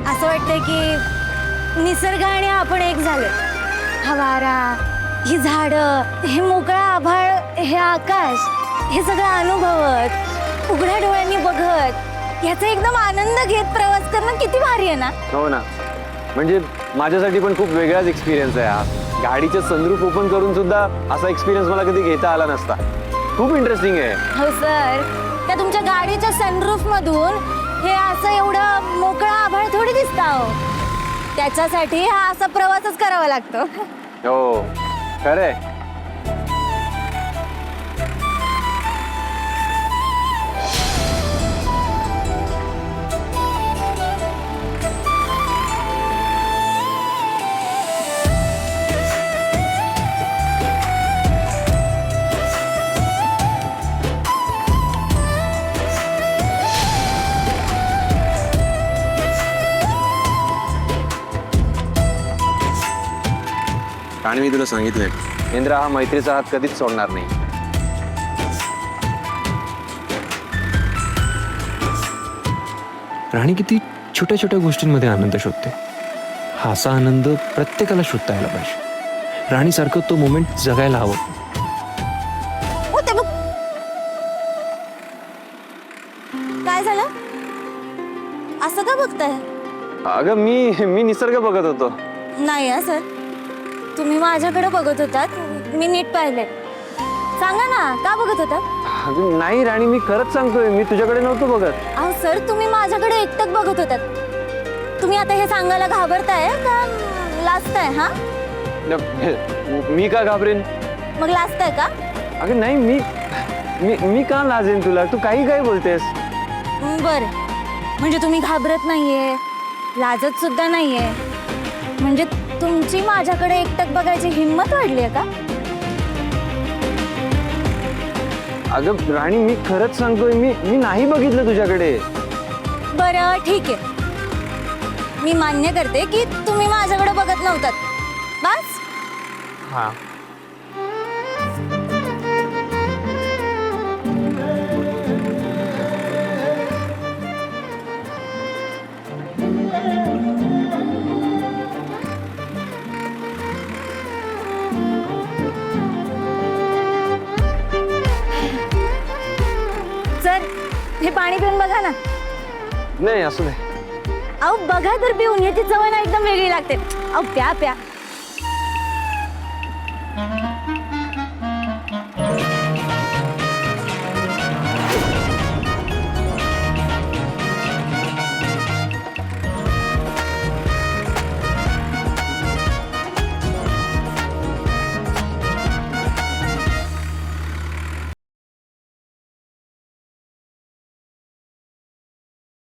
असं वाटतंय की निसर्ग आणि आपण एक झालो. हा वारा, ही झाडं, हे मोकळा आभाळ, हे आकाश, हे सगळं अनुभवत उघड्या डोळ्यांनी बघत याचा एकदम आनंद घेत प्रवास करणं किती भारी आहे ना. हो ना, म्हणजे माझ्यासाठी पण खूप वेगळाच एक्सपिरियन्स आहे हा. गाडीचे सनरूफ ओपन करून सुद्धा असा एक्सपिरियन्स मला कधी घेता आला नसता. खूप इंटरेस्टिंग आहे. हो सर, त्या तुमच्या गाडीच्या सनरूफ मधून हे असं एवढं मोकळं आभाळ थोडी दिसतं हो. त्याच्यासाठी हा असा प्रवासच करावा लागतो. हो खरंय. आणि मी तुला सांगितलंय इंद्रा, हा मैत्रीचा हात कधीच सोडणार नाही. राणी किती छोट्या छोट्या गोष्टींमध्ये आनंद शोधते. हा असा आनंद प्रत्येकाला शोधता यायला पाहिजे. राणीसारखं तो मोमेंट जगायला हवं. हो ते बघ, काय झालं? असं का बघताय? अगं मी निसर्ग बघत होतो. नाही हा सर, तुम्ही माझ्याकडे बघत होतात, मी नीट पाहिले. सांगा ना, का बघत होतात? अगं नाही राणी, मी खरंच सांगतोय, मी तुझ्याकडे नव्हतो बघत. अहो सर, तुम्ही माझ्याकडे एकटक बघत होतात. तुम्ही आता हे सांगायला घाबरताय का लाजताय? हा, मी का घाबरेन? मग लाजताय का? अगं नाही, मी का लाजेन तुला? तू काही काय बोलतेस? बर, म्हणजे तुम्ही घाबरत नाहीये, लाजत सुद्धा नाहीये, म्हणजे तुमची माझ्याकडे एकटक बघायची हिंमत वाढली आहे का? अगं राणी, मी खरंच सांगतोय, मी नाही बघितलं तुझ्याकडे. बरं ठीक आहे, मी मान्य करते की तुम्ही माझ्याकडे बघत नव्हतात. बस. हा. सर, हे पाणी पिऊन बघा ना. नाही असू दे. अहो बघा तर पिऊन, याची चव ना एकदम वेगळी लागते. अहो प्या प्या.